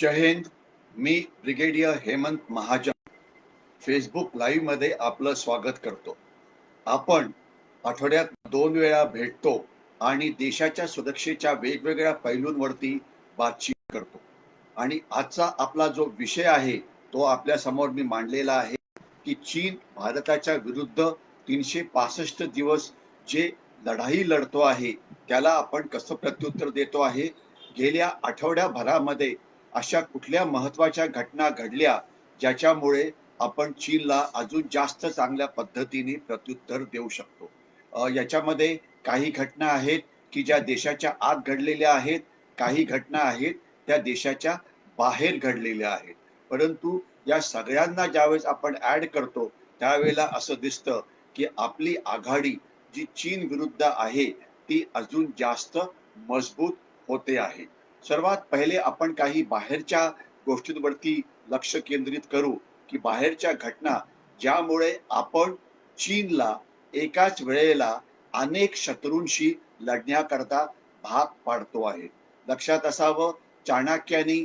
जय हिंद. मी brigadier Hemant Mahajan Facebook live मध्ये आपलं स्वागत करतो. आपण आठवड्यात 2 वेळा भेटतो आणि देशाच्या सुरक्षेच्या वेगवेगळ्या पैलूंवरती बातचीत करतो. आणि आजचा आपला जो विषय आहे तो आपल्या समोर मी मांडलेला आहे की चीन भारताच्या विरुद्ध 365 दिवस जे लढाई लढतो आहे त्याला आपण कसं प्रत्युत्तर देतो आहे. गेल्या आठवड्याभरामध्ये अशा कुठल्या महत्वाच्या घटना घडल्या ज्याच्यामुळे आपण चीनला अजून जास्त चांगल्या पद्धतीने प्रत्युत्तर देऊ शकतो. याच्यामध्ये काही घटना आहेत की ज्या देशाच्या आत घडलेल्या आहेत, काही घटना आहेत त्या देशाच्या बाहेर घडलेल्या आहेत. परंतु या सगळ्यांना ज्यावेळेस आपण ऍड करतो त्यावेळेला असं दिसतं की आपली आघाडी जी चीन विरुद्ध आहे ती अजून जास्त मजबूत होते आहे. सर्वात पहिले आपण काही बाहेरच्या गोष्टींवरती लक्ष केंद्रित करू की बाहेरच्या घटना ज्यामुळे आपण चीनला एकाच वेळेला अनेक शत्रूंशी लढण्याकरता भाग पाडतो आहे. लक्षात असावं, चाणक्यानी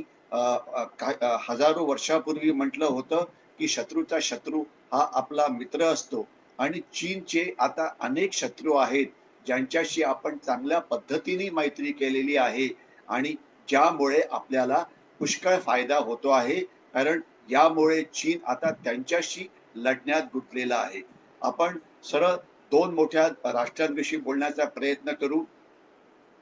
हजारो वर्षापूर्वी म्हटलं होतं की शत्रूचा शत्रू हा आपला मित्र असतो. आणि चीनचे आता अनेक शत्रू आहेत ज्यांच्याशी आपण चांगल्या पद्धतीने मैत्री केलेली आहे आणि ज्यामुळे आपल्याला पुष्कळ फायदा होतो आहे. कारण यामुळे चीन आता त्यांच्याशी लढण्यात गुंतलेला आहे. आपण सरळ दोन मोठ्या राष्ट्रांविषयी बोलण्याचा प्रयत्न करू.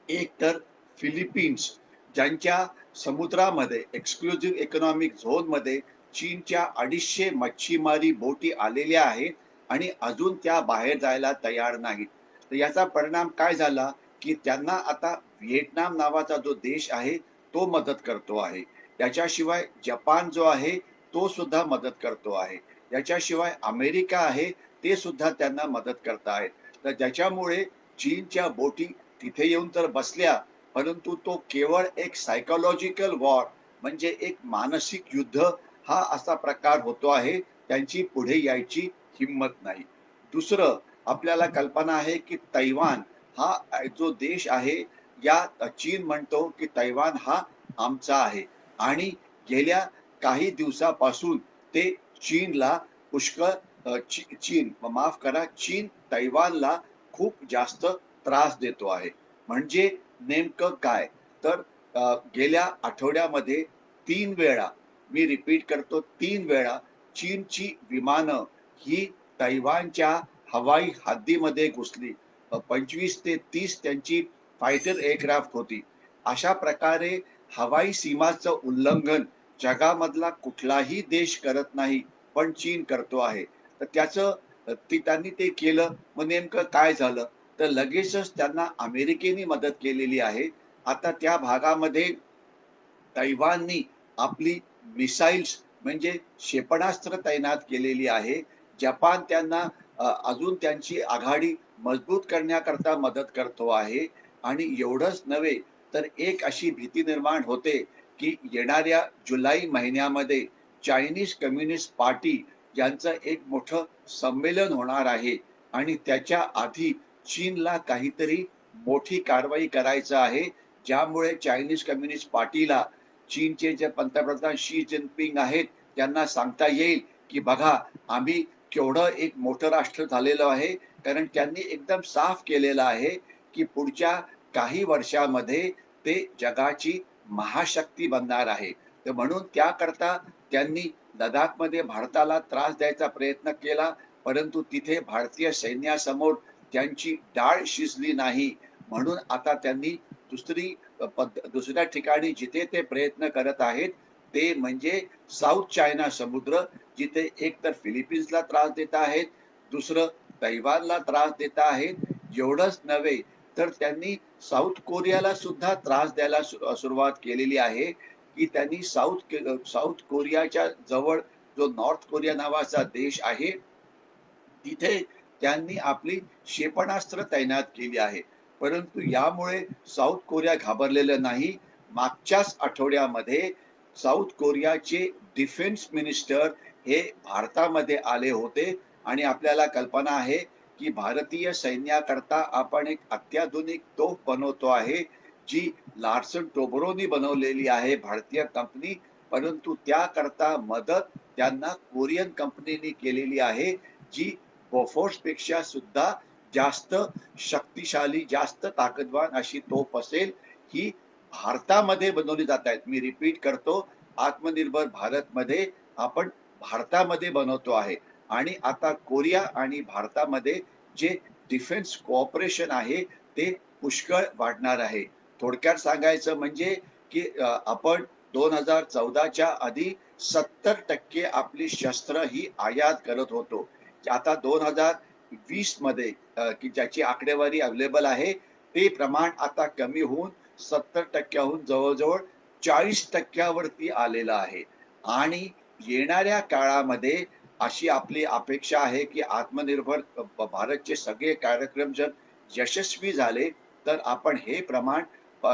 एक तर फिलिपिन्स, ज्यांच्या समुद्रामध्ये एक्सक्लुझिव्ह इकॉनॉमिक झोन मध्ये चीनच्या 250 मच्छीमारी बोटी आलेल्या आहेत आणि अजून त्या बाहेर जायला तयार नाहीत. तर याचा परिणाम काय झाला की त्यांना आता व्हिएतनाम नावाचा जो देश आहे तो मदत करतो आहे. याच्याशिवाय जपान जो आहे तो सुद्धा मदत करतो आहे. याच्याशिवाय अमेरिका आहे ते सुद्धा त्यांना मदत करत आहेत. तर ज्याच्यामुळे चीनच्या बोटी तिथे येऊन तर बसल्या, परंतु तो केवळ एक सायकोलॉजिकल वॉर म्हणजे एक मानसिक युद्ध हा असा प्रकार होतो आहे. त्यांची पुढे यायची हिंमत नाही. दुसरं आपल्याला कल्पना आहे की तैवान हा जो देश आहे, या चीन म्हणतो की तैवान हा आमचा आहे आणि गेल्या काही दिवसापासून ते चीनला पुष्कळ चीन माफ करा चीन तैवानला खूप जास्त त्रास देतो आहे. म्हणजे नेमकं काय तर गेल्या आठवड्यामध्ये 3 वेळा, मी रिपीट करतो 3 वेळा चीनची विमानं ही तैवानच्या हवाई हद्दीमध्ये घुसली. 25 ते 30 त्यांची फायटर एअरक्राफ्ट होती. अशा प्रकारे हवाई सीमाचं उल्लंघन जगामधला कुठलाही देश करत नाही, पण चीन करतो आहे. तर त्याचं त्यांनी ते केलं. मग नेमकं काय झालं तर लगेचच त्यांना अमेरिकेने मदत केलेली आहे. आता त्या भागामध्ये तैवाननी आपली मिसाईल्स म्हणजे क्षेपणास्त्र तैनात केलेली आहे. जपान त्यांना अजून त्यांची आघाडी मजबूत करण्याकरता मदत करतो आहे. आणि एवढंच नव्हे तर एक अशी भीती निर्माण होते की येणाऱ्या जुलै महिन्यामध्ये चायनीज कम्युनिस्ट पार्टी यांचं एक मोठं संमेलन होणार आहे आणि त्याच्या आधी चीनला काहीतरी मोठी कारवाई करायचं आहे, ज्यामुळे चायनीज कम्युनिस्ट पार्टीला चीनचे जे पंतप्रधान शी जिनपिंग आहेत त्यांना सांगता येईल की बघा आम्ही केवढं एक मोठं राष्ट्र झालेलं आहे. कारण त्यांनी एकदम साफ केलेलं आहे की पुढच्या काही वर्षामध्ये ते जगाची महाशक्ती बनणार आहे. तर म्हणून त्याकरता त्यांनी लडाखमध्ये भारताला त्रास द्यायचा प्रयत्न केला, परंतु तिथे भारतीय सैन्यासमोर त्यांची डाळ शिजली नाही. म्हणून आता त्यांनी दुसऱ्या ठिकाणी जिथे ते प्रयत्न करत आहेत ते म्हणजे साऊथ चायना समुद्र, जिथे एक तर फिलिपिन्सला त्रास देत आहेत, दुसरं तैवानला त्रास देत आहेत. एवढंच नव्हे तर त्यांनी साऊथ कोरियाला सुद्धा त्रास द्यायला सुरुवात केलेली आहे की त्यांनी साऊथ कोरियाच्या जवळ जो नॉर्थ कोरिया नावाचा देश आहे तिथे त्यांनी आपली क्षेपणास्त्र तैनात केली आहे. परंतु यामुळे साऊथ कोरिया घाबरलेलं नाही. मागच्याच आठवड्यामध्ये साऊथ कोरियाचे डिफेन्स मिनिस्टर हे भारतामध्ये आले होते आणि आपल्याला कल्पना आहे की भारतीय सैन्याकरता आपण एक अत्याधुनिक तोफ बनवतो आहे जी लार्सन टोब्रोनी बनवलेली आहे भारतीय कंपनी, परंतु त्याकरता मदत त्यांना कोरियन कंपनीने केलेली आहे, जी बोफोर्स पेक्षा सुद्धा जास्त शक्तिशाली, जास्त ताकदवान अशी तोफ असेल. ही भारतामध्ये बनवली जात आहेत. मी रिपीट करतो, आत्मनिर्भर भारतमध्ये आपण भारतामध्ये बनवतो आहे. आणि आता कोरिया आणि भारतामध्ये जे डिफेन्स कोऑपरेशन आहे ते पुष्कळ वाढणार आहे. थोडक्यात सांगायचं म्हणजे की आपण 2014च्या आधी 70% आपली शस्त्र ही आयात करत होतो. आता 2020 मध्ये की ज्याची आकडेवारी अवेलेबल आहे, ते प्रमाण आता कमी होऊन 70%हून जवळजवळ 40%वरती आलेलं आहे. आणि येणाऱ्या काळामध्ये अशी आपली अपेक्षा आहे की आत्मनिर्भर भारतचे सगळे कार्यक्रम जर यशस्वी झाले, तर आपण हे प्रमाण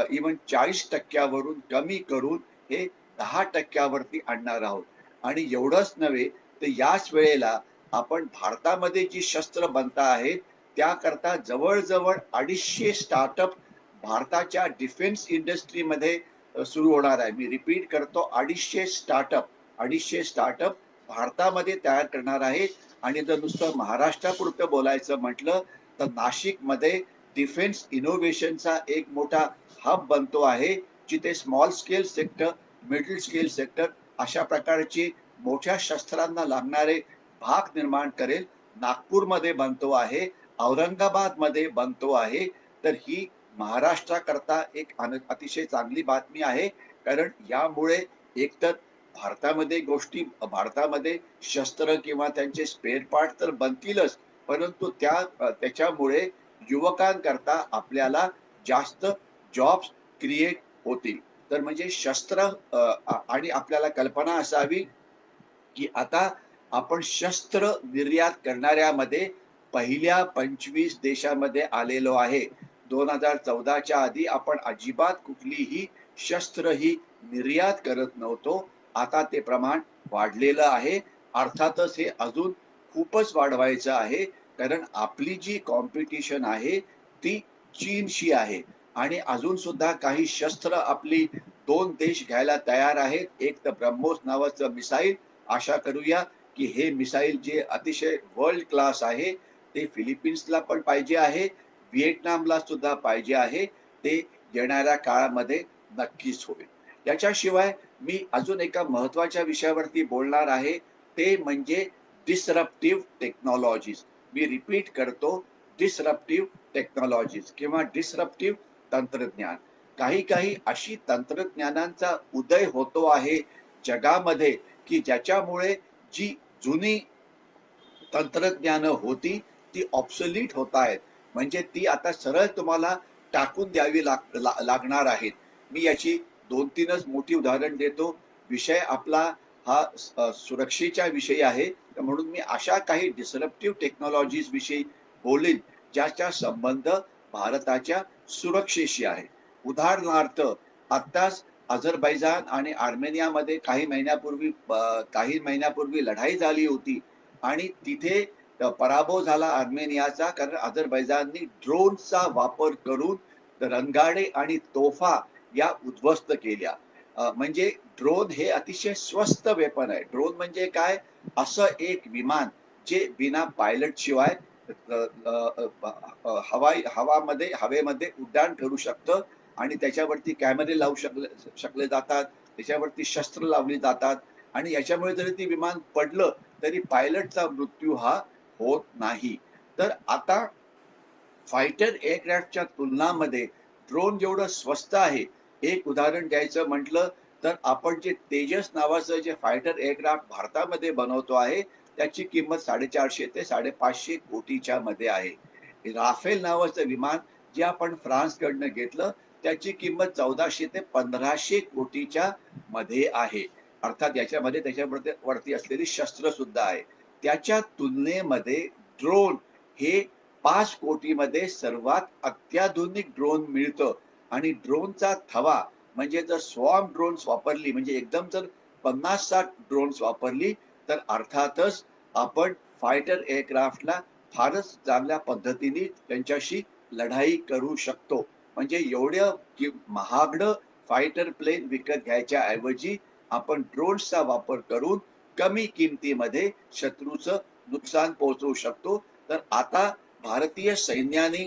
इवन 40%वरून कमी करून हे 10%वरती आणणार आहोत. आणि एवढंच नव्हे, तर याच वेळेला आपण भारतामध्ये जी शस्त्र बनता आहेत, त्याकरता जवळजवळ 250 स्टार्टअप भारताच्या डिफेन्स इंडस्ट्रीमध्ये सुरू होणार आहे. मी रिपीट करतो, 250 स्टार्टअप भारतामध्ये तयार करणार आहे. आणि जर नुसतं महाराष्ट्रापुरतं बोलायचं म्हटलं, तर नाशिकमध्ये डिफेन्स इनोव्हेशनचा एक मोठा हब बनतो आहे, जिथे small scale sector, middle scale sector अशा प्रकारची मोठ्या शस्त्रांना लागणारे भाग निर्माण करेल. नागपूरमध्ये बनतो आहे, औरंगाबादमध्ये बनतो आहे. तर ही महाराष्ट्राकरता एक अतिशय चांगली बातमी आहे, कारण यामुळे एकतर भारतामध्ये शस्त्र किंवा त्यांचे स्पेअर पार्ट तर बनतीलच, परंतु त्याच्यामुळे युवकांकरता आपल्याला जास्त जॉब्स क्रिएट होतील. तर म्हणजे शस्त्र आणि आपल्याला कल्पना असावी की आता आपण शस्त्र निर्यात करणाऱ्यामध्ये पहिल्या 25 देशामध्ये आलेलो आहे. 2014च्या आधी आपण अजिबात कुठलीही शस्त्र ही निर्यात करत नव्हतो. आता ते प्रमाण वाढलेलं आहे. अर्थातच हे अजून खूपच वाढवायचं आहे, कारण आपली जी कॉम्पिटिशन आहे ती चीनशी आहे. आणि अजून सुद्धा काही शस्त्र आपली 2 देश घ्यायला तयार आहेत. एक तर ब्रह्मोस नावाचं मिसाईल. आशा करूया की हे मिसाईल जे अतिशय वर्ल्ड क्लास आहे, ते फिलिपिन्सला पण पाहिजे आहे, व्हिएटनामला सुद्धा पाहिजे आहे. ते येणाऱ्या काळामध्ये नक्कीच होईल. याच्याशिवाय मी अजून एका महत्वाच्या विषयावरती बोलणार आहे, ते म्हणजे डिसरप्टिव्ह टेक्नॉलॉजीज. मी रिपीट करतो, डिसरप्टिव्ह टेक्नॉलॉजीज किंवा डिसरप्टिव्ह तंत्रज्ञान. काही काही अशी तंत्रज्ञानांचा उदय होतो आहे जगामध्ये, की ज्याच्यामुळे जी जुनी तंत्रज्ञान होती ती ऑब्सोलीट होत आहेत. म्हणजे ती आता सरळ तुम्हाला टाकून द्यावी लागणार आहेत. मी याची 2-3च मोठी उदाहरण देतो. विषय आपला हा सुरक्षेच्या विषयी आहे, म्हणून मी अशा काही डिसरप्टिव्ह टेक्नॉलॉजीज विषयी बोलेन, ज्याचा संबंध भारताच्या सुरक्षेशी आहे. उदाहरणार्थ, आत्ताच अझरबैजान आणि आर्मेनियामध्ये काही महिन्यापूर्वी लढाई झाली होती. आणि तिथे पराभव झाला आर्मेनियाचा, कारण अझरबैजाननी ड्रोनचा वापर करून रणगाडे आणि तोफा या उद्ध्वस्त केल्या. म्हणजे ड्रोन हे अतिशय स्वस्त वेपन आहे. ड्रोन म्हणजे काय? असं एक विमान जे बिना पायलट शिवाय हवेमध्ये उड्डाण करू शकतं. आणि त्याच्यावरती कॅमेरे लावू शकले जातात, त्याच्यावरती शस्त्र लावली जातात. आणि याच्यामुळे जरी ती विमान पडलं तरी पायलटचा मृत्यू हा होत नाही. तर आता फायटर एअरक्राफ्टच्या तुलनामध्ये ड्रोन जेवढं स्वस्त आहे, एक उदाहरण द्यायचं म्हटलं तर आपण जे तेजस नावाचं जे फायटर एअरक्राफ्ट भारतामध्ये बनवतो आहे, त्याची किंमत 450 ते 550 कोटीच्या मध्ये आहे. राफेल नावाचं विमान जे आपण फ्रान्सकडनं घेतलं, त्याची किंमत 1400 ते 1500 कोटीच्या मध्ये आहे. अर्थात याच्यामध्ये त्याच्यावरती असलेली शस्त्र सुद्धा आहे. त्याच्या तुलनेमध्ये ड्रोन हे 5 कोटीमध्ये सर्वात अत्याधुनिक ड्रोन मिळतं. आणि ड्रोनचा थवा म्हणजे जर स्वॉर्म ड्रोन्स वापरली, म्हणजे एकदम जर 50-60 ड्रोन्स वापरली, तर अर्थातच आपण फायटर एअरक्राफ्टला फारच चांगल्या पद्धतीने त्यांच्याशी लढाई करू शकतो. म्हणजे एवढं महागडं फायटर प्लेन विकत घ्यायच्या ऐवजी आपण ड्रोन्सचा वापर करून कमी किमतीमध्ये शत्रूचं नुकसान पोहोचवू शकतो. तर आता भारतीय सैन्याने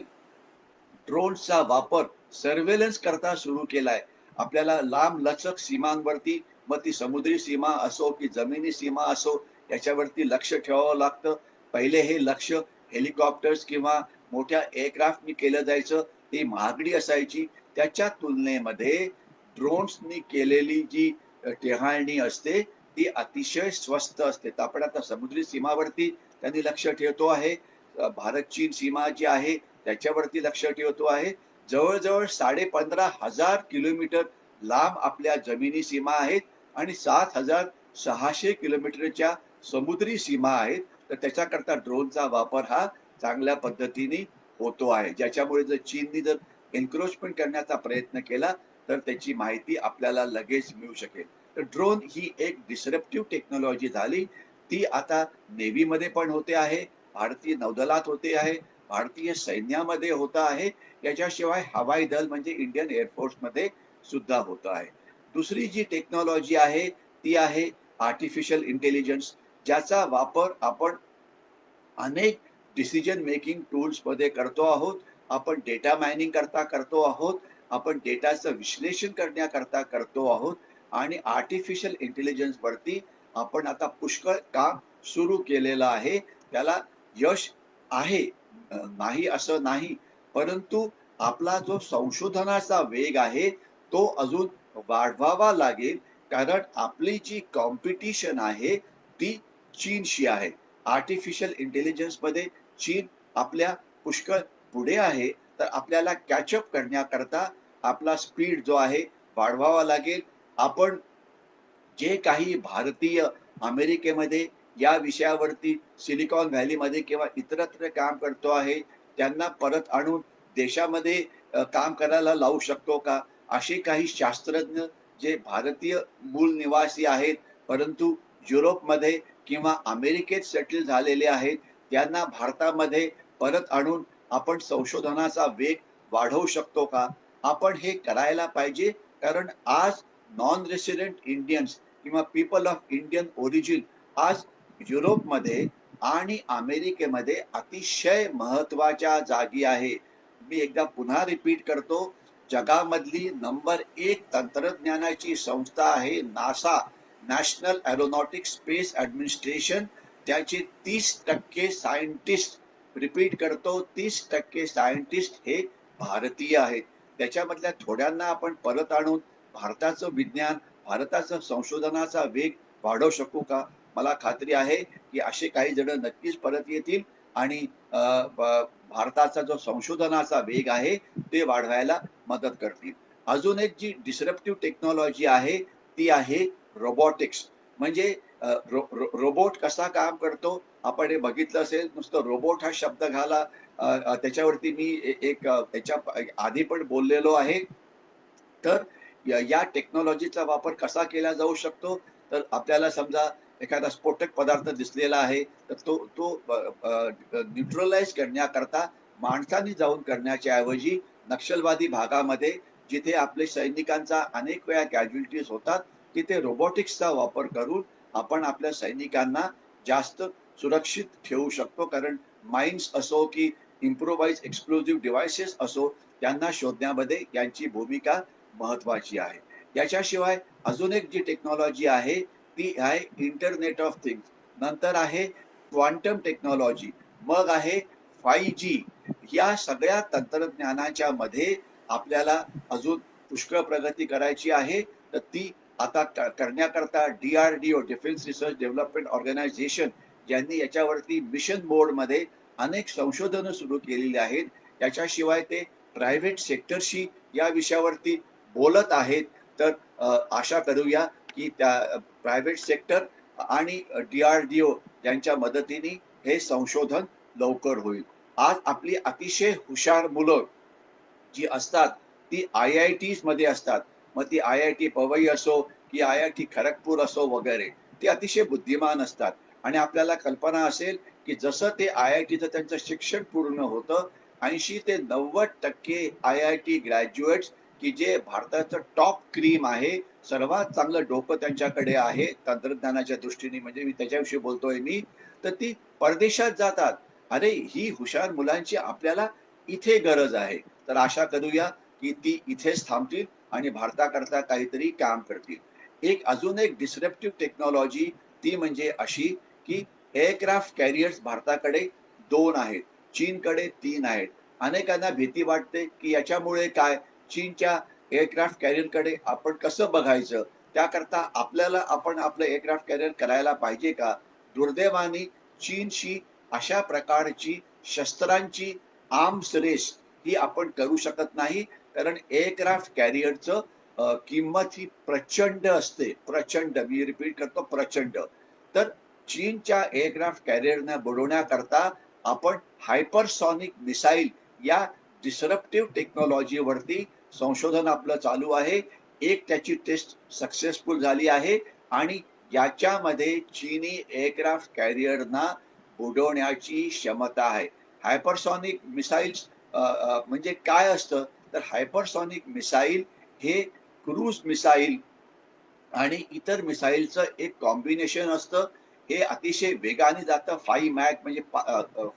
ड्रोनचा वापर सर्व्हेलन्स करता सुरू केलाय. आपल्याला लांब लचक सीमांवरती, मग ती समुद्री सीमा असो की जमिनी सीमा असो, याच्यावरती लक्ष ठेवावं लागतं. पहिले हे लक्ष हेलिकॉप्टर्स किंवा मोठ्या एअरक्राफ्टनी केलं जायचं. ती महागडी असायची. त्याच्या तुलनेमध्ये ड्रोन्सनी केलेली जी टेहाळणी असते ती अतिशय स्वस्त असते. तर आपण आता समुद्री सीमावरती त्यांनी लक्ष ठेवतो आहे. भारत चीन सीमा जी आहे त्याच्यावरती लक्ष ठेवतो आहे. जवळजवळ 15,500 किलोमीटर लांब आपल्या जमिनी सीमा आहेत आणि 7,600 किलोमीटरच्या समुद्री सीमा आहेत. तर त्याच्याकरता ड्रोनचा वापर हा चांगल्या पद्धतीने होतो आहे. ज्याच्यामुळे जर चीननी जर एन्क्रोचमेंट करण्याचा प्रयत्न केला तर त्याची माहिती आपल्याला लगेच मिळू शकेल. तर ड्रोन ही एक डिसरप्टिव्ह टेक्नॉलॉजी झाली. ती आता नेव्हीमध्ये पण होते आहे, भारतीय नौदलात होते आहे, भारतीय सैन्यामध्ये होत आहे. याच्याशिवाय हवाई दल म्हणजे इंडियन एअरफोर्समध्ये सुद्धा होत आहे. दुसरी जी टेक्नॉलॉजी आहे ती आहे आर्टिफिशियल इंटेलिजन्स, ज्याचा वापर आपण अनेक डिसिजन मेकिंग टूल्स मध्ये करतो आहोत. आपण डेटा मायनिंग करता करतो आहोत. आपण डेटाचं विश्लेषण करण्याकरता करतो आहोत आणि आर्टिफिशियल इंटेलिजन्स वरती आपण आता पुष्कळ काम सुरू केलेलं आहे. त्याला यश आहे, नाही असं नाही, परंतु आपला जो संशोधनाचा वेग आहे तो अजून वाढवावा लागेल. कारण आपली जी कॉम्पिटिशन आहे ती चीनशी आहे. आर्टिफिशियल इंटेलिजन्स मध्ये चीन आपल्या पुष्कळ पुढे आहे. तर आपल्याला कॅचअप करण्याकरता आपला स्पीड जो आहे वाढवावा लागेल. आपण जे काही भारतीय अमेरिकेमध्ये या विषयावरती सिलिकॉन व्हॅलीमध्ये किंवा इतरत्र काम करतो आहे त्यांना परत आणून देशामध्ये काम करायला लावू शकतो का? असे काही शास्त्रज्ञ जे भारतीय मूळ निवासी आहेत परंतु युरोपमध्ये किंवा अमेरिकेत सेटल झालेले आहेत त्यांना भारतामध्ये परत आणून आपण संशोधनाचा वेग वाढवू शकतो का? आपण हे करायला पाहिजे. कारण आज नॉन रेसिडेंट इंडियन्स किंवा पीपल ऑफ इंडियन ओरिजिन आज युरोपमध्ये आणि अमेरिकेमध्ये अतिशय महत्वाच्या जागी आहे. मी एकदा पुन्हा रिपीट करतो, जगामधली नंबर 1 तंत्रज्ञानाची संस्था आहे NASA, national aeronautics space administration. त्याचे 30% सायंटिस्ट, रिपीट करतो, 30% सायंटिस्ट हे भारतीय आहेत. त्याच्यामधल्या थोड्यांना आपण परत आणून भारताचं विज्ञान, भारताचा संशोधनाचा वेग वाढवू शकू का? मला खात्री आहे की असे काही जण नक्कीच परत येतील आणि भारताचा जो संशोधनाचा वेग आहे ते वाढवायला मदत करतील. अजून एक जी डिसरप्टिव्ह टेक्नॉलॉजी आहे ती आहे रोबोटिक्स. म्हणजे रोबोट कसा काम करतो आपण हे बघितलं असेल. नुसतं रोबोट हा शब्द घाला, त्याच्यावरती मी त्याच्या आधी पण बोललेलो आहे. तर या टेक्नॉलॉजीचा वापर कसा केला जाऊ शकतो? तर आपल्याला समजा एखादा स्फोटक पदार्थ दिसलेला आहे तर तो तो न्यूट्रलाइज करण्याकरता माणसांनी जाऊन करण्याच्या ऐवजी नक्षलवादी भागामध्ये जिथे आपले सैनिकांचा अनेक वेळा कॅज्युअल्टीज होतात तिथे रोबोटिक्सचा वापर करून आपण आपल्या सैनिकांना जास्त सुरक्षित ठेवू शकतो. कारण माइन्स असो की इम्प्रोवाइज एक्सप्लोजिव्ह डिव्हाइसेस असो त्यांना शोधण्यामध्ये यांची भूमिका महत्वाची आहे. याच्याशिवाय अजून एक जी टेक्नॉलॉजी आहे ती आहे इंटरनेट ऑफ थिंग्स. नंतर आहे क्वांटम टेक्नॉलॉजी, मग आहे 5G. या सगळ्या तंत्रज्ञानाच्या मध्ये आपल्याला अजून पुष्कळ प्रगती करायची आहे. तर ती आता करण्याकरता DRDO, defence research development organisation, यांनी याच्यावरती मिशन मोड मध्ये अनेक संशोधनं सुरू केलेली आहेत. याच्याशिवाय ते प्रायव्हेट सेक्टरशी या विषयावरती बोलत आहेत. तर आशा करूया की त्या प्रायव्हेट सेक्टर आणि DRDO यांच्या मदतीने हे संशोधन लवकर होईल. आज आपली अतिशय हुशार मुलं जी असतात ती IITs मध्ये असतात. मग ती IIT पवई असो की IIT खरगपूर असो वगैरे, ते अतिशय बुद्धिमान असतात आणि आपल्याला कल्पना असेल की जसं ते IITचं त्यांचं शिक्षण पूर्ण होतं 80 ते 90% IIT ग्रॅज्युएट्स की जे भारताचं टॉप क्रीम आहे, सर्वात चांगलं डोकं त्यांच्याकडे आहे तंत्रज्ञानाच्या दृष्टीने, म्हणजे मी त्याच्याविषयी बोलतोय मी, तर ती परदेशात जातात. अरे, ही हुशार मुलांची आपल्याला इथे गरज आहे. तर आशा करूया की ती इथेच थांबतील आणि भारताकरता काहीतरी काम करतील. अजून एक डिस्रप्टिव्ह टेक्नॉलॉजी ती म्हणजे अशी की एअरक्राफ्ट कॅरियर्स भारताकडे 2 आहेत. चीनकडे 3 आहेत. अनेकांना भीती वाटते की याच्यामुळे काय, चीनच्या एअरक्राफ्ट कॅरियरकडे आपण कसं बघायचं? त्याकरता आपल्याला आपण आपलं एअरक्राफ्ट कॅरियर करायला पाहिजे का? दुर्दैवाने चीनशी अशा प्रकारची शस्त्रांची आर्म्स रेस ही आपण करू शकत नाही. कारण एअरक्राफ्ट कॅरियरचं किंमत ही प्रचंड असते. प्रचंड. मी रिपीट करतो, प्रचंड. तर चीनच्या एअरक्राफ्ट कॅरियरना बुडवण्याकरता आपण हायपरसॉनिक मिसाईल या डिसरप्टिव्ह टेक्नॉलॉजीवरती संशोधन आपलं चालू आहे. त्याची टेस्ट सक्सेसफुल झाली आहे आणि याच्यामध्ये चीनी एअरक्राफ्ट कॅरियरना बुडवण्याची क्षमता आहे. हायपरसॉनिक मिसाईल्स म्हणजे काय असतं? तर हायपरसॉनिक मिसाईल हे क्रूज मिसाईल आणि इतर मिसाईलचं एक कॉम्बिनेशन असतं. हे अतिशय वेगाने जातं. 5 मॅक म्हणजे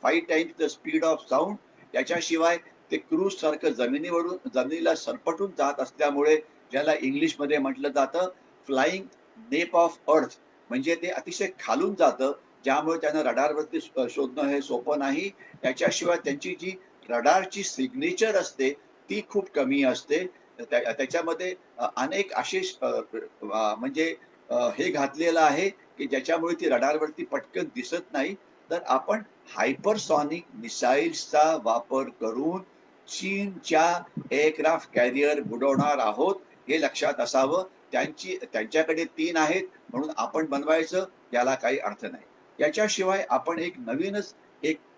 5 times the speed of sound. त्याच्याशिवाय ते क्रूज सारखं जमिनीला सरपटून जात असल्यामुळे ज्याला इंग्लिशमध्ये म्हटलं जातं फ्लाइंग नेप ऑफ अर्थ, म्हणजे ते अतिशय खालून जातं, ज्यामुळे त्यांना रडारवरती शोधणं हे सोपं नाही. त्याच्याशिवाय त्यांची जी रडारची सिग्नेचर असते ती खूप कमी असते. त्याच्यामध्ये अनेक असे म्हणजे हे घातलेलं आहे की ज्याच्यामुळे ती रडारवरती पटकन दिसत नाही. तर आपण हायपरसॉनिक मिसाईल्सचा वापर करून चीनच्या एअरक्राफ्ट कॅरियर बुडवणार आहोत, हे लक्षात असावं. त्यांच्याकडे 3 आहेत म्हणून आपण बनवायचं याला काही अर्थ नाही. याच्याशिवाय आपण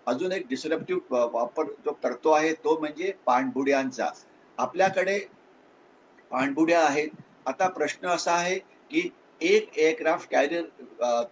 अजून एक डिसरप्टिव्ह वापर जो करतो आहे तो म्हणजे पाणबुड्यांचा. आपल्याकडे पाणबुड्या आहेत. आता प्रश्न असा आहे की एक एअरक्राफ्ट कॅरियर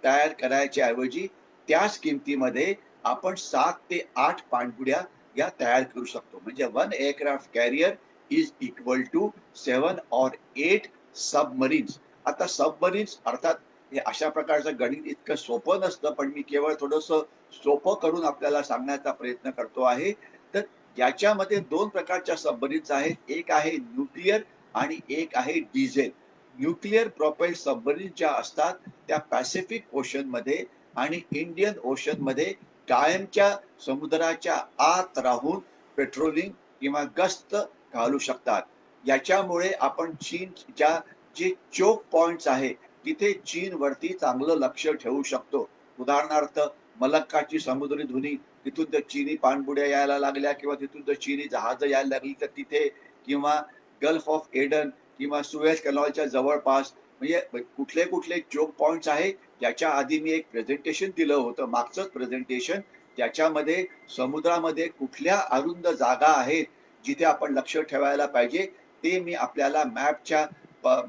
तयार करायच्या ऐवजी त्याच किमतीमध्ये आपण 7 ते 8 पाणबुड्या या तयार करू शकतो. म्हणजे 1 aircraft carrier is equal to 7 और 8 सबमरीन्स. आता सबमरीन्स अर्थात हे अशा प्रकारचं गणित इतकं सोपं नसतं, पण मी केवळ थोडंसं सोपं करून आपल्याला सांगण्याचा प्रयत्न करतो आहे. तर याच्यामध्ये 2 प्रकारच्या सबमरीन्स आहेत. एक आहे न्यूक्लिअर आणि एक आहे डिझेल. न्यूक्लिअर प्रोपेल्ड सबमरीन ज्या असतात त्या पॅसिफिक ओशन मध्ये आणि इंडियन ओशन मध्ये कायमच्या समुद्राच्या आत राहून पेट्रोलिंग किंवा गस्त घालू शकतात. याच्यामुळे आपण चीनच्या जे चोक पॉइंट्स आहे तिथे चीनवरती चांगलं लक्ष ठेवू शकतो. उदाहरणार्थ मलक्काची समुद्री धुनी, तिथून जर चीनी पाणबुड्या यायला लागल्या किंवा तिथून जर चीनी जहाजं यायला लागली तर तिथे, किंवा गल्फ ऑफ एडन किंवा सुएझ कॅनॉलच्या जवळपास, म्हणजे कुठले कुठले चोक पॉइंट्स आहे. याच्या आधी मी एक प्रेझेंटेशन दिलं होतं, मागचंच प्रेझेंटेशन, ज्याच्यामध्ये समुद्रामध्ये कुठल्या अरुंद जागा आहेत जिथे आपण लक्ष ठेवायला पाहिजे ते मी आपल्याला मॅपच्या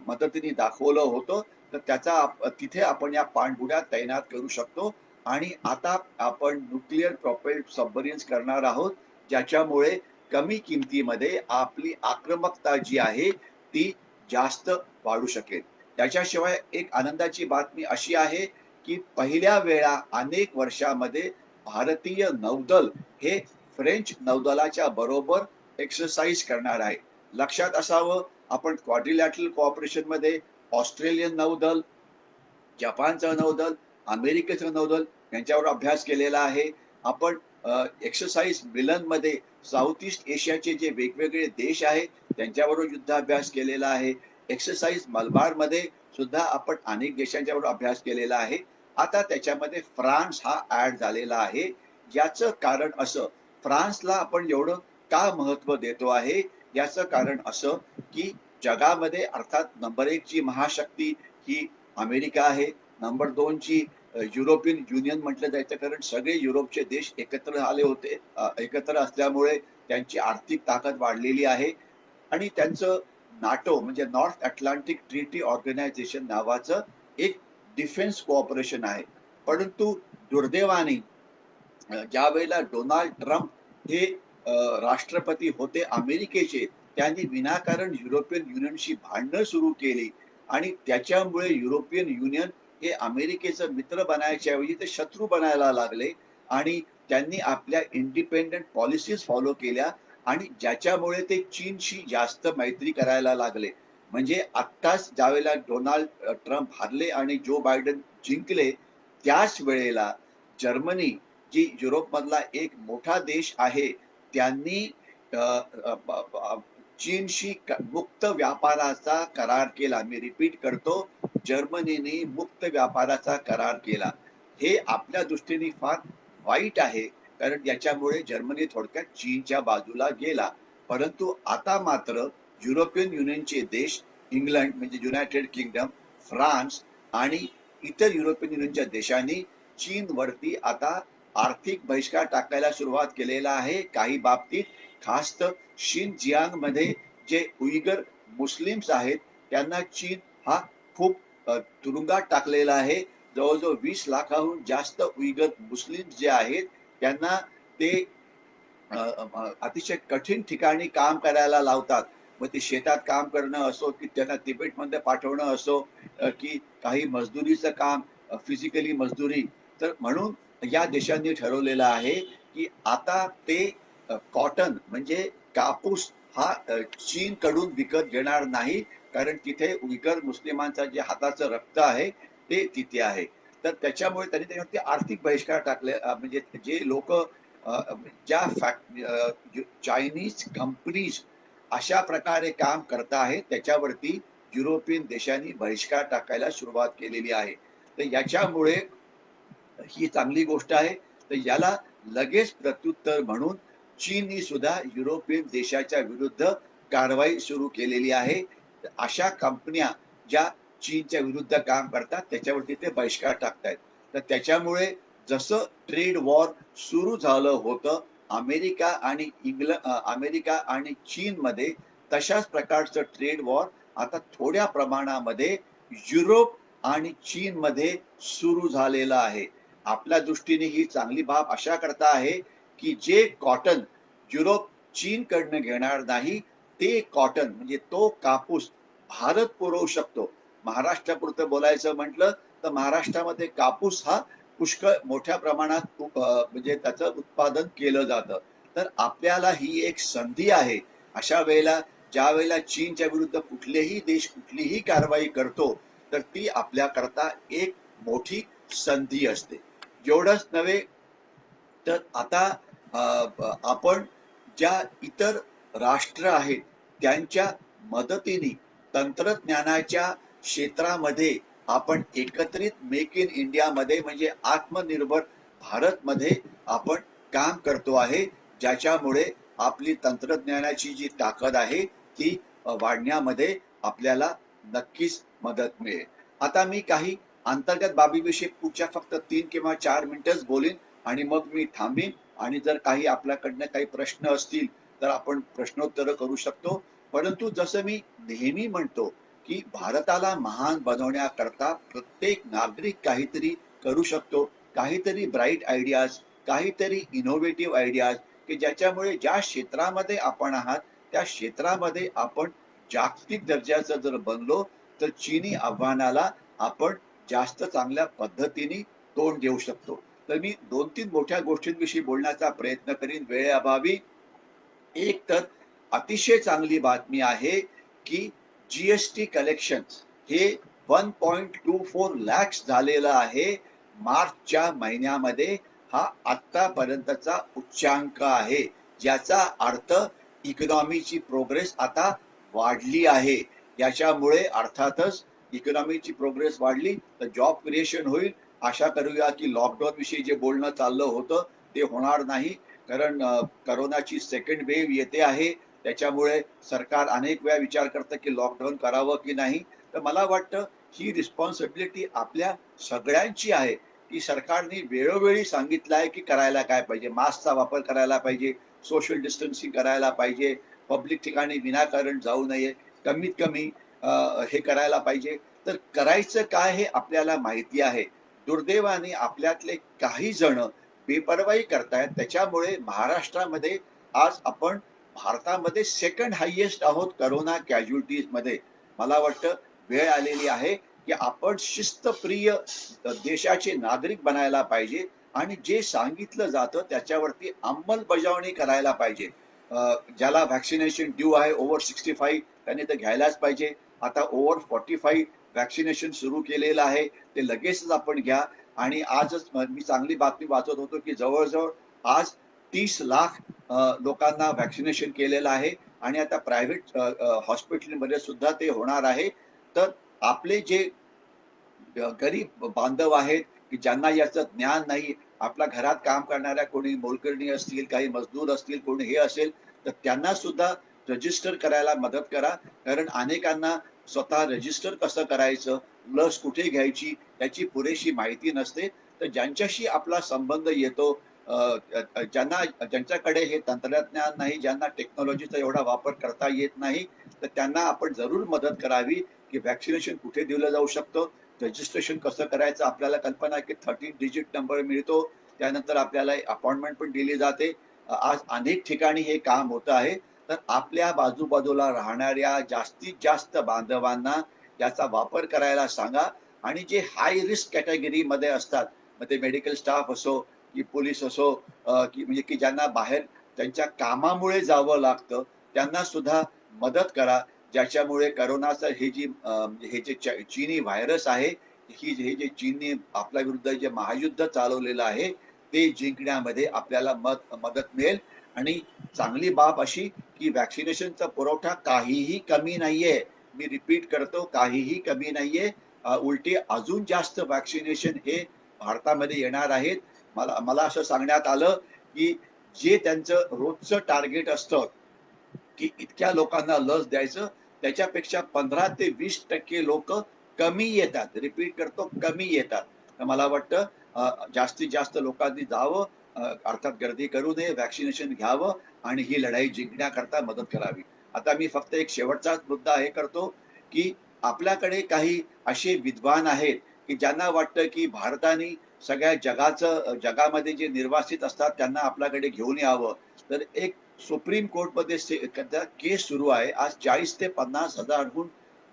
मदतीने दाखवलं होतं. तर तिथे आपण या पाणबुड्या तैनात करू शकतो. आणि आता आपण न्यूक्लिअर प्रोपेल्ड सबमरीन्स करणार आहोत, ज्याच्यामुळे कमी किमतीमध्ये आपली आक्रमकता जी आहे ती जास्त वाढू शकेल. त्याच्याशिवाय एक आनंदाची बातमी अशी आहे की पहिल्या वेळा अनेक वर्षामध्ये भारतीय नौदल हे फ्रेंच नौदलाच्या बरोबर एक्सरसाइज करणार आहे. लक्षात असावं, आपण क्वाड्रिलॅटरल कोऑपरेशन मध्ये ऑस्ट्रेलियन नौदल, जपानचं नौदल, अमेरिकेचं नौदल यांच्यावर अभ्यास केलेला आहे. आपण एक्सरसाइज मिलनमध्ये साऊथ ईस्ट एशियाचे जे वेगवेगळे देश आहेत त्यांच्याबरोबर युद्धाभ्यास केलेला आहे. एक्सरसाइज मलबारमध्ये सुद्धा आपण अनेक देशांच्याबरोबर अभ्यास केलेला आहे. आता त्याच्यामध्ये फ्रान्स हा ऍड झालेला आहे. याचं कारण असं, फ्रान्सला आपण एवढं का महत्व देतो आहे, याचं कारण असं की जगामध्ये अर्थात नंबर 1 ची महाशक्ती ही अमेरिका आहे. नंबर 2 ची युरोपियन युनियन म्हटलं जायचं, कारण सगळे युरोपचे देश एकत्र आले होते. एकत्र असल्यामुळे त्यांची आर्थिक ताकद वाढलेली आहे. आणि त्यांचं नाटो म्हणजे नॉर्थ अटलांटिक ट्रीटी ऑर्गनायझेशन नावाचं एक डिफेन्स कोऑपरेशन आहे. परंतु दुर्दैवाने ज्या वेळेला डोनाल्ड ट्रम्प हे राष्ट्रपती होते अमेरिकेचे, त्यांनी विनाकारण युरोपियन युनियनशी भांडणं सुरू केली आणि त्याच्यामुळे युरोपियन युनियन हे अमेरिकेचं मित्र बनायच्या ऐवजी ते शत्रू बनायला लागले आणि त्यांनी आपल्या इंडिपेंडंट पॉलिसीज फॉलो केल्या आणि ज्याच्यामुळे ते चीनशी जास्त मैत्री करायला लागले. म्हणजे आत्ताच ज्यावेळेला डोनाल्ड ट्रम्प हारले आणि जो बायडन जिंकले, त्याच वेळेला जर्मनी, जी युरोपमधला एक मोठा देश आहे, त्यांनी अ, अ, ब- ब- चीनशी मुक्त व्यापाराचा करार केला. मी रिपीट करतो, जर्मनीने मुक्त व्यापाराचा करार केला. हे आपल्या दृष्टीने फार वाईट आहे, कारण याच्यामुळे जर्मनी थोडक्यात चीनच्या बाजूला गेला. परंतु आता मात्र युरोपियन युनियनचे देश, इंग्लंड म्हणजे युनायटेड किंगडम, फ्रान्स आणि इतर युरोपियन युनियनच्या देशांनी चीनवरती आता आर्थिक बहिष्कार टाकायला सुरुवात केलेला आहे. काही बाबतीत खास तर मध्ये जे उईगर मुस्लिम्स आहेत, त्यांना चीन हा खूप तुरुंगात टाकलेला आहे. जवळजवळ 20 लाखाहून जास्त उईगर मुस्लिम जे आहेत, त्यांना ते अतिशय कठीण ठिकाणी काम करायला लावतात. मग ते शेतात काम करणं असो, की त्यांना तिबेटमध्ये पाठवणं असो, की काही मजदुरीचं काम, फिजिकली मजदुरी. तर म्हणून या देशांनी ठरवलेलं आहे, की आता ते कॉटन म्हणजे कापूस हा चीनकडून विकत घेणार नाही, कारण तिथे उइगर मुस्लिमांचं जे हाताचं रक्त आहे ते तिथे आहे. तर त्याच्यामुळे त्यांनी त्याच्यावरती आर्थिक बहिष्कार टाकले. म्हणजे जे लोक ज्या चायनीज कंपनीज अशा प्रकारे काम करत आहेत, त्याच्यावरती युरोपियन देशांनी बहिष्कार टाकायला सुरुवात केलेली आहे. तर याच्यामुळे ही चांगली गोष्ट आहे. तर याला लगेच प्रत्युत्तर म्हणून चीननी सुद्धा युरोपियन देशाच्या विरुद्ध कारवाई सुरू केलेली आहे. अशा कंपन्या ज्या चीनच्या विरुद्ध काम करतात त्याच्यावरती ते बहिष्कार टाकतायत. तर त्याच्यामुळे जसं ट्रेड वॉर सुरू झालं होतं अमेरिका आणि चीनमध्ये, तशाच प्रकारचं ट्रेड वॉर आता थोड्या प्रमाणामध्ये युरोप आणि चीनमध्ये सुरू झालेलं आहे. आपल्या दृष्टीने ही चांगली बाब अशा करता आहे, की जे कॉटन युरोप चीनकडनं घेणार नाही, ते कॉटन म्हणजे तो कापूस भारत पुरवू शकतो. महाराष्ट्रापुरतं बोलायचं म्हटलं तर महाराष्ट्रामध्ये कापूस हा पुष्कळ मोठ्या प्रमाणात म्हणजे त्याचं उत्पादन केलं जातं. तर आपल्याला ही एक संधी आहे. अशा वेळेला ज्या वेळेला चीनच्या विरुद्ध कुठलेही देश कुठलीही कारवाई करतो, तर ती आपल्याकरता एक मोठी संधी असते. एवढंच नव्हे तर आता आपण ज्या इतर राष्ट्र आहेत त्यांच्या मदतीने तंत्रज्ञानाच्या क्षेत्रामध्ये आपण एकत्रित मेक इन इंडिया मध्ये म्हणजे आत्मनिर्भर भारत मध्ये आपण काम करतो आहे, ज्याच्यामुळे आपली तंत्रज्ञानाची जी ताकद आहे ती वाढण्यामध्ये आपल्याला नक्कीच मदत मिळेल. आता मी काही अंतर्गत बाबीविषयी पुढच्या फक्त 3 किंवा 4 मिनिटच बोलीन आणि मग मी थांबीन. आणि जर काही आपल्याकडनं काही प्रश्न असतील तर आपण प्रश्नोत्तर करू शकतो. परंतु जसं मी नेहमी म्हणतो, की भारताला महान बनवण्याकरता प्रत्येक नागरिक काहीतरी करू शकतो. काहीतरी ब्राईट आयडियाज, काहीतरी इनोव्हेटिव्ह आयडियाज, की ज्याच्यामुळे ज्या क्षेत्रामध्ये आपण आहात त्या क्षेत्रामध्ये आपण जागतिक दर्जाचं जर बनलो तर चीनी आव्हानाला आपण जास्त चांगल्या पद्धतीने तोंड देऊ शकतो. तर मी 2-3 मोठ्या गोष्टींविषयी बोलण्याचा प्रयत्न करीन वेळेअभावी. एक तर अतिशय चांगली बातमी आहे, की जीएसटी कलेक्शन हे 1.24 लॅक्स झालेलं आहे मार्चच्या महिन्यामध्ये. हा आतापर्यंतचा उच्चांक आहे, ज्याचा अर्थ इकॉनॉमीची प्रोग्रेस आता वाढली आहे. याच्यामुळे अर्थातच इकॉनॉमीची प्रोग्रेस वाढली तर जॉब क्रिएशन होईल. आशा करूया की लॉकडाऊन विषयी जे बोलणं चाललं होतं ते होणार नाही, कारण करोनाची सेकंड वेव्ह येते आहे. त्याच्यामुळे सरकार अनेक वेळा विचार करतं की लॉकडाऊन करावं की नाही. तर मला वाटतं ही रिस्पॉन्सिबिलिटी आपल्या सगळ्यांची आहे, की सरकारने वेळोवेळी सांगितलं आहे की करायला काय पाहिजे. मास्कचा वापर करायला पाहिजे, सोशल डिस्टन्सिंग करायला पाहिजे, पब्लिक ठिकाणी विनाकारण जाऊ नये, कमीत कमी हे करायला पाहिजे. तर करायचं काय हे आपल्याला माहिती आहे. दुर्दैवाने आपल्यातले काही जण बेपर्वाई करतायत. त्याच्यामुळे महाराष्ट्रामध्ये आज आपण भारतामध्ये सेकंड हायेस्ट आहोत करोना कॅज्युअल्टीज मध्ये. मला वाटतं वेळ आलेली आहे की आपण शिस्तप्रिय देशाचे नागरिक बनायला पाहिजे आणि जे सांगितलं जातं त्याच्यावरती अंमलबजावणी करायला पाहिजे. ज्याला व्हॅक्सिनेशन ड्यू आहे ओव्हर 65 त्यांनी तर घ्यायलाच पाहिजे. आता ओव्हर 45 व्हॅक्सिनेशन सुरू केलेलं आहे, ते लगेचच आपण घ्या. आणि आजच मी चांगली बातमी वाचत होतो की जवळजवळ आज 30 लाख लोकांना व्हॅक्सिनेशन केलेलं आहे आणि आता प्रायव्हेट हॉस्पिटलमध्ये सुद्धा ते होणार आहे. तर आपले जे गरीब बांधव आहेत की ज्यांना याचं ज्ञान नाही, आपल्या घरात काम करणाऱ्या कोणी मोलकरणी असतील, काही मजदूर असतील, कोणी हे असेल, तर त्यांना सुद्धा रजिस्टर करायला मदत करा. कारण अनेकांना स्वतः रजिस्टर कसं करायचं, लस कुठे घ्यायची याची पुरेशी माहिती नसते. तर ज्यांच्याशी आपला संबंध येतो, ज्यांना ज्यांच्याकडे हे तंत्रज्ञान नाही, ज्यांना टेक्नॉलॉजीचा एवढा वापर करता येत नाही, तर त्यांना आपण जरूर मदत करावी की व्हॅक्सिनेशन कुठे दिलं जाऊ शकतं, रजिस्ट्रेशन कसं करायचं. आपल्याला कल्पना आहे की 13 डिजिट नंबर मिळतो, त्यानंतर आपल्याला अपॉइंटमेंट पण दिली जाते. आज अनेक ठिकाणी हे काम होतं आहे. तर आपल्या बाजूबाजूला राहणाऱ्या जास्तीत जास्त बांधवांना याचा वापर करायला सांगा. आणि जे हाय रिस्क कॅटेगरीमध्ये असतात, मग ते मेडिकल स्टाफ असो की पोलीस असो, की म्हणजे की ज्यांना बाहेर त्यांच्या कामामुळे जावं लागतं, त्यांना सुद्धा मदत करा. ज्याच्यामुळे करोनाचं हे जे चीनी व्हायरस आहे, हे जे चीनने आपल्या विरुद्ध जे महायुद्ध चालवलेलं आहे, ते जिंकण्यामध्ये आपल्याला मदत मिळेल. आणि चांगली बाब अशी की व्हॅक्सिनेशनचा पुरवठा काहीही कमी नाहीये. मी रिपीट करतो, काहीही कमी नाहीये. उलटी अजून जास्त व्हॅक्सिनेशन हे भारतामध्ये येणार आहेत. मला मला असं सांगण्यात आलं की जे त्यांचं रोजचं टार्गेट असतं की इतक्या लोकांना लस द्यायचं, त्याच्यापेक्षा 15 ते 20% लोक कमी येतात. रिपीट करतो, कमी येतात. तर मला वाटतं जास्तीत जास्त लोकांनी जावं, अर्थात गर्दी करू नये, व्हॅक्सिनेशन घ्यावं आणि ही लढाई जिंकण्याकरता मदत करावी. आता मी फक्त एक शेवटचाच मुद्दा हे करतो की आपल्याकडे काही असे विद्वान आहेत की ज्यांना वाटतं की भारताने सगळ्या जगामध्ये जे निर्वासित असतात त्यांना आपल्याकडे घेऊन यावं. तर एक सुप्रीम कोर्टमध्ये केस सुरू आहे. आज 40 ते 50 हजारहून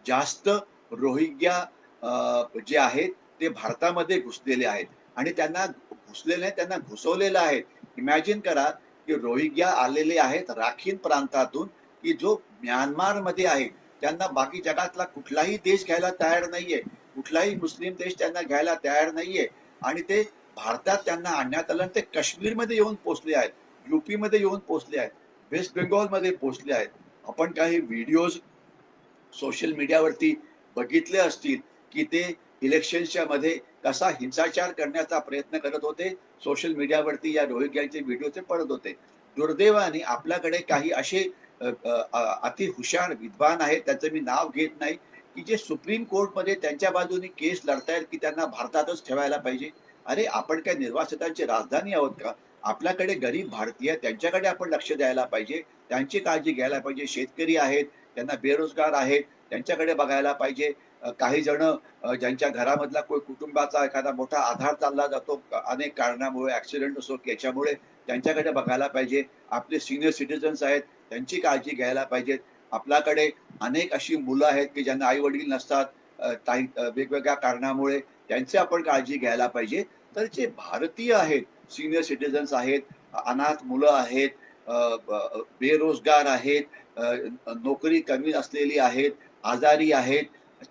जास्त रोहिंग्या जे आहेत ते भारतामध्ये घुसलेले आहेत आणि त्यांना घुसलेले नाही, त्यांना घुसवलेलं आहे. इमॅजिन करा की रोहिंग्या आलेले आहेत राखीन प्रांतातून, की जो म्यानमारमध्ये आहे. त्यांना बाकी जगातला कुठलाही देश घ्यायला तयार नाहीये. कुठलाही मुस्लिम देश त्यांना घ्यायला तयार नाहीये आणि ते भारतात त्यांना आणण्यात आलं आणि ते काश्मीरमध्ये येऊन पोहोचले आहेत, युपी मध्ये येऊन पोहोचले आहेत, वेस्ट बेंगॉलमध्ये पोहोचले आहेत. आपण काही व्हिडिओज सोशल मीडियावरती बघितले असतील की ते इलेक्शनच्या मध्ये कसा हिंसाचार करण्याचा प्रयत्न करत होते. सोशल मीडियावरती या रोहिंग्यांचे व्हिडिओ ते पडत होते. दुर्दैवाने आपल्याकडे काही असे अति हुशार विद्वान आहेत, त्याचं मी नाव घेत नाही, की जे सुप्रीम कोर्टमध्ये त्यांच्या बाजूने केस लढतायत की त्यांना भारतातच ठेवायला पाहिजे. अरे आपण काय निर्वासितांची राजधानी आहोत का? आपल्याकडे गरीब भारतीय त्यांच्याकडे आपण लक्ष द्यायला पाहिजे, त्यांची काळजी घ्यायला पाहिजे. शेतकरी आहेत, त्यांना बेरोजगार आहेत, त्यांच्याकडे बघायला पाहिजे. काही जण ज्यांच्या घरामधला कोणी कुटुंबाचा एखादा मोठा आधार चालला जातो अनेक कारणामुळे, ऍक्सिडेंट असो याच्यामुळे, त्यांच्याकडे बघायला पाहिजे. आपले सिनियर सिटीजन्स आहेत, त्यांची काळजी घ्यायला पाहिजेत. आपल्याकडे अनेक अशी मुलं आहेत की ज्यांना आई वडील नसतात, वेगवेगळ्या कारणामुळे, त्यांची आपण काळजी घ्यायला पाहिजे. तर जे भारतीय आहेत, सिनियर सिटीजन्स आहेत, अनाथ मुलं आहेत, बेरोजगार आहेत, नोकरी कमी असलेली आहेत, आजारी आहेत,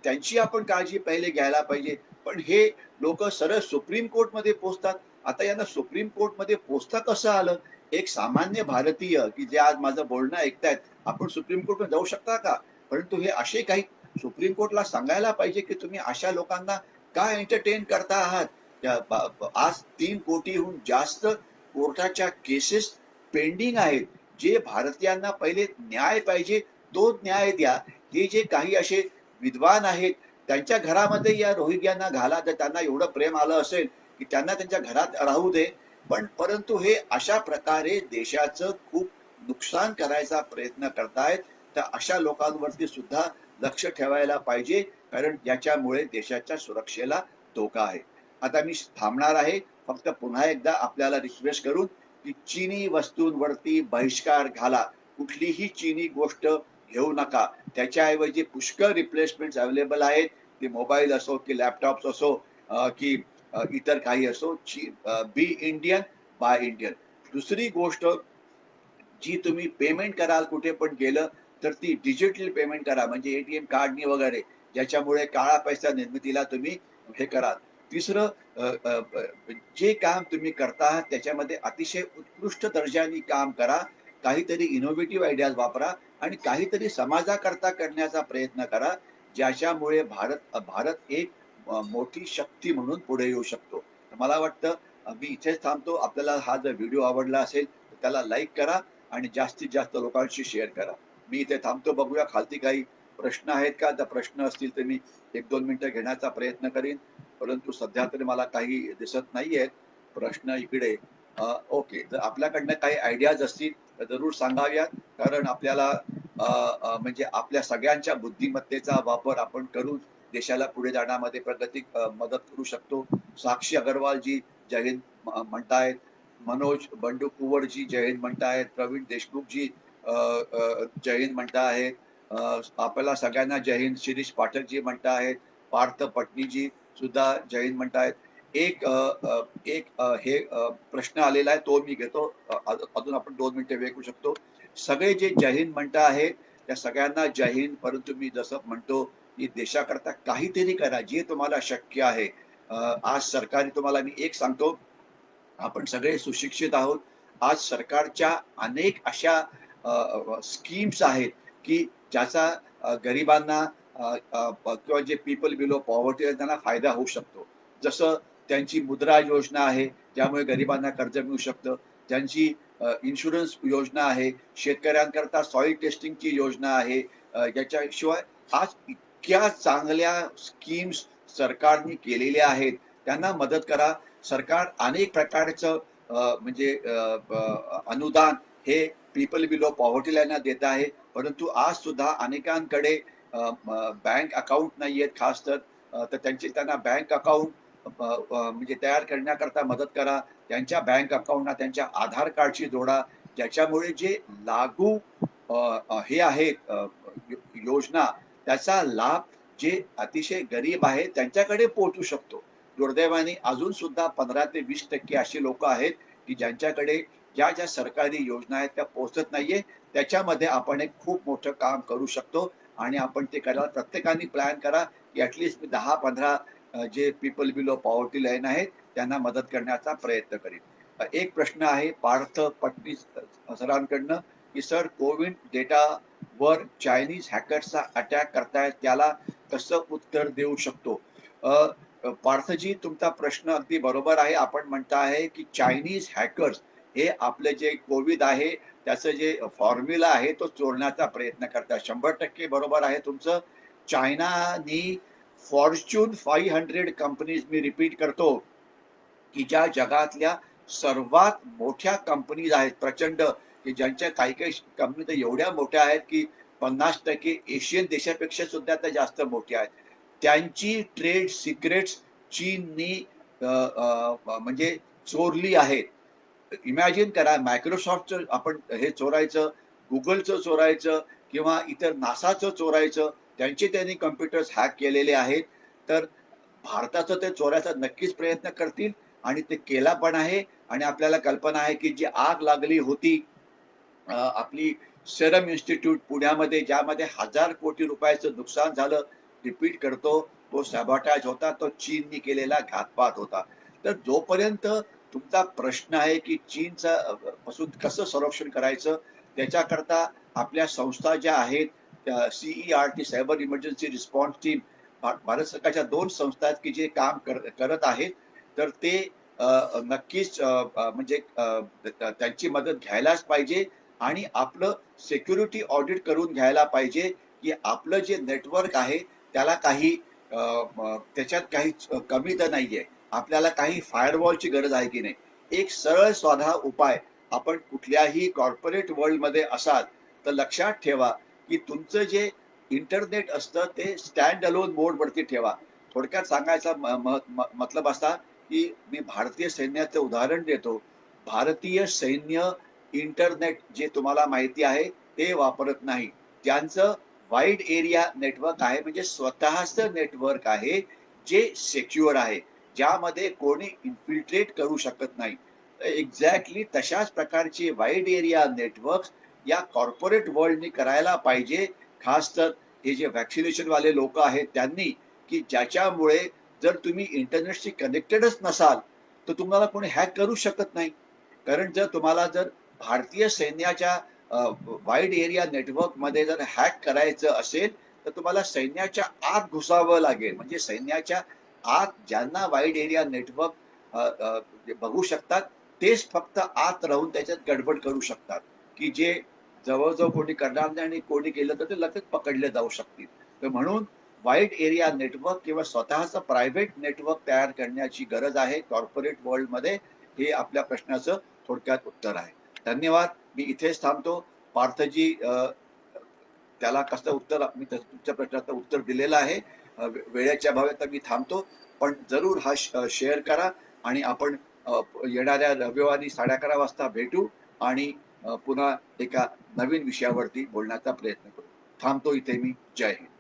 त्यांची आपण काळजी पहिले घ्यायला पाहिजे. पण हे लोक सरळ सुप्रीम कोर्टमध्ये पोहोचतात. आता यांना सुप्रीम कोर्टमध्ये पोहोचता कसं आलं? एक सामान्य भारतीय की जे आज माझं बोलणं ऐकतायत, आपण सुप्रीम कोर्टमध्ये जाऊ शकता का? परंतु हे असे काही सुप्रीम कोर्टला सांगायला पाहिजे की तुम्ही अशा लोकांना का एंटरटेन करता आहात. आज 3 कोटीहून जास्त कोर्टाच्या केसेस पेंडिंग आहेत. जे भारतीयांना पहिले न्याय पाहिजे, तो न्याय द्या. हे जे काही असे विद्वान आहेत, त्यांच्या घरामध्ये या रोहिंग्यांना घाला. जर त्यांना एवढं प्रेम आलं असेल की त्यांना त्यांच्या घरात राहू दे. परंतु हे अशा प्रकारे देशाचं खूप नुकसान करायचा प्रयत्न करतायत. तर अशा लोकांवरती सुद्धा लक्ष ठेवायला पाहिजे, कारण याच्यामुळे देशाच्या सुरक्षेला धोका आहे. आता मी थांबणार आहे. फक्त पुन्हा एकदा आपल्याला रिक्वेस्ट करून की चीनी वस्तूंवरती बहिष्कार घाला, कुठलीही चीनी गोष्ट घेऊ नका. त्याच्याऐवजी पुष्कळ रिप्लेसमेंट्स अवेलेबल आहेत. ते मोबाईल असो की लॅपटॉप्स असो की इतर काही असो. बी इंडियन, बाय इंडियन. दुसरी गोष्ट, जी तुम्ही पेमेंट कराल कुठे पण गेलं तर ती डिजिटल पेमेंट करा, म्हणजे एटीएम कार्डनी वगैरे, ज्याच्यामुळे काळा पैसा निर्मितीला तुम्ही हे कराल. तिसरं, अ, अ, अ, जे काम तुम्ही करता त्याच्यामध्ये अतिशय उत्कृष्ट दर्जाने काम करा. काहीतरी इनोव्हेटिव्ह आयडियाज वापरा आणि काहीतरी समाजाकरता करण्याचा प्रयत्न करा, ज्याच्यामुळे भारत एक मोठी शक्ती म्हणून पुढे येऊ शकतो. तर मला वाटतं मी इथेच थांबतो. आपल्याला हा जर व्हिडिओ आवडला असेल तर त्याला लाईक करा आणि जास्तीत जास्त लोकांशी शेअर करा. मी इथे थांबतो. बघूया खालती काही प्रश्न आहेत का? जर प्रश्न असतील तर मी 1-2 मिनिटं घेण्याचा प्रयत्न करीन. परंतु सध्या तरी मला काही दिसत नाहीयेत प्रश्न इकडे. ओके. जर आपल्याकडनं काही आयडियाज असतील तर जरूर सांगाव्यात. कारण आपल्याला म्हणजे आपल्या सगळ्यांच्या बुद्धिमत्तेचा वापर आपण करून देशाला पुढे जाण्यामध्ये प्रगती मदत करू शकतो. साक्षी अग्रवाल जी जय हिंद म्हणतायत. मनोज बंडू कुंवरजी जय हिंद म्हणतायत. प्रवीण देशमुखजी जय हिंद म्हणतायत. आपल्याला सगळ्यांना जय हिंद शिरीष पाठकजी म्हणतायत. पार्थ पटनीजी सुद्धा जय हिंद म्हणतायत. हे प्रश्न आलेला आहे तो मी घेतो. अजून आपण 2 मिनिटं वेळ करू शकतो. सगळे जे जय हिंद म्हणता आहेत त्या सगळ्यांना जय हिंद. परंतु मी जसं म्हणतो की देशाकरता काहीतरी करा जे तुम्हाला शक्य आहे. आज सरकारी तुम्हाला मी एक सांगतो, आपण सगळे सुशिक्षित आहोत. आज सरकारच्या अनेक अशा स्कीम्स आहेत की ज्याचा गरिबांना किंवा जे पीपल बिलो पॉवर्टी आहे त्यांना फायदा होऊ शकतो. जसं त्यांची मुद्रा योजना आहे, त्यामुळे गरिबांना कर्ज मिळू शकतं. त्यांची इन्शुरन्स योजना आहे, शेतकऱ्यांकरता सॉइल टेस्टिंगची योजना आहे. याच्याशिवाय आज इतक्या चांगल्या स्कीम्स सरकारने केलेल्या आहेत. त्यांना मदत करा. सरकार अनेक प्रकारचं म्हणजे अनुदान हे पीपल बिलो पॉवर्टी लाईनला देत आहे. परंतु आज सुद्धा अनेकांकडे बँक अकाउंट नाहीयेत खास तर. तर त्यांना बँक अकाउंट म्हणजे तयार करण्याकरता मदत करा. त्यांच्या बँक अकाउंटला त्यांच्या आधार कार्डशी जोडा, ज्याच्यामुळे जे लागू हे आहेत योजना, त्याचा लाभ जे अतिशय गरीब आहेत त्यांच्याकडे पोहोचू शकतो. दुर्दैवाने अजून सुद्धा 15 ते 20% अशी लोक आहेत की ज्यांच्याकडे ज्या ज्या सरकारी योजना आहेत त्या पोहोचत नाहीये. त्याच्यामध्ये आपण एक खूप मोठं काम करू शकतो आणि आपण ते करायला प्रत्येकाने प्लॅन करा की ॲटलिस्ट मी 10-15 जे पीपल बिलो पॉवर्टी लाईन आहेत त्यांना मदत करण्याचा प्रयत्न करीन. एक प्रश्न आहे पार्थ पटनी सरांकडनं की सर, कोविड डेटावर चायनीज हॅकर्सचा अटॅक करतायत, त्याला कसं उत्तर देऊ शकतो? पार्थजी, तुमचा प्रश्न अगदी बरोबर आहे. आपण म्हणता आहे की चायनीज हॅकर्स हे आपले जे कोविड आहे त्याचं जे फॉर्म्युला आहे तो चोरण्याचा प्रयत्न करतात. 100% बरोबर आहे तुमचं. चायनानी फॉर्च्यून 500 कंपनीज, मी रिपीट करतो, की ज्या जगातल्या सर्वात मोठ्या कंपनीज आहेत प्रचंड, की ज्यांच्या काही काही कंपनी तर एवढ्या मोठ्या आहेत की 50% एशियन देशापेक्षा सुद्धा त्या जास्त मोठ्या आहेत. त्यांची ट्रेड सिक्रेट्स चीननी म्हणजे चोरली आहेत. इमॅजिन करा, मायक्रोसॉफ्टचं आपण हे चोरायचं, गुगलचं चोरायचं किंवा इतर नासाचं चोरायचं, त्यांचे त्यांनी कम्प्युटर्स हॅक केलेले आहेत. तर भारताचं ते चोरायचा नक्कीच प्रयत्न करतील आणि ते केला पण आहे. आणि आपल्याला कल्पना आहे की जी आग लागली होती आपली सेरम इन्स्टिट्यूट पुण्यामध्ये, ज्यामध्ये 1000 कोटी रुपयाचं नुकसान झालं. रिपीट करतो, तो सॅबॉटाज होता, तो चीननी केलेला घातपात होता. तर जोपर्यंत तुमचा प्रश्न आहे की चीनचा पासून कसं संरक्षण करायचं, त्याच्याकरता आपल्या संस्था ज्या आहेत, CERT, cyber emergency response team, Bharat सरकारच्या 2 संस्था आहेत की जे काम करत आहेत. तर ते नक्कीच म्हणजे त्यांची मदत घ्यायलाच पाहिजे आणि आपलं सिक्युरिटी ऑडिट करून घ्यायला पाहिजे की आपलं जे नेटवर्क आहे त्याला काही त्याच्यात काही कमी तर नाहीये. आपल्याला काही फायरवॉलची गरज आहे की नाही. एक सरळ साधा उपाय, आपण कुठल्याही कॉर्पोरेट वर्ल्डमध्ये असाल तर लक्षात ठेवा की तुमचं जे इंटरनेट असतं ते स्टँड अलोन मोडवरती ठेवा. थोडक्यात सांगायचा मतलब असा की मी भारतीय सैन्याचं उदाहरण देतो. भारतीय सैन्य इंटरनेट जे तुम्हाला माहिती आहे ते वापरत नाही. त्यांचं वाईड एरिया नेटवर्क आहे, म्हणजे स्वतःचं नेटवर्क आहे जे सिक्युअर आहे, ज्यामध्ये कोणी इन्फिल्ट्रेट करू शकत नाही. एक्झॅक्टली तशाच प्रकारचे वाईड एरिया नेटवर्क या कॉर्पोरेट वर्ल्डनी करायला पाहिजे. खास तर हे जे व्हॅक्सिनेशन वाले लोक आहेत त्यांनी, की ज्याच्यामुळे जर तुम्ही इंटरनेटशी कनेक्टेडच नसाल तर तुम्हाला कोणी हॅक करू शकत नाही. कारण जर भारतीय सैन्याच्या वाईड एरिया नेटवर्क मध्ये जर हॅक करायचं असेल तर तुम्हाला सैन्याच्या आत घुसावं लागेल. म्हणजे सैन्याच्या आत ज्यांना वाईड एरिया नेटवर्क बघू शकतात तेच फक्त आत राहून त्याच्यात गडबड करू शकतात, की जे जवळजवळ कोणी करणार नाही आणि कोणी केलं तर ते लगेच पकडले जाऊ शकतील. तर म्हणून वाईड एरिया नेटवर्क किंवा स्वतःचं प्रायव्हेट नेटवर्क तयार करण्याची गरज आहे कॉर्पोरेट वर्ल्डमध्ये. हे आपल्या प्रश्नाचं थोडक्यात उत्तर आहे. धन्यवाद. मी इथेच थांबतो. पार्थजी, त्याला कसं उत्तर मी तुमच्या प्रश्नाचं उत्तर दिलेलं आहे. वेळेच्या अभावी आता मी थांबतो, पण जरूर हा शेअर करा आणि आपण येणाऱ्या रविवारी 11:30 वाजता भेटू आणि पुन्हा एका नवीन विषयावरती बोलण्याचा प्रयत्न करू. थांबतो इथे मी. जय हिंद.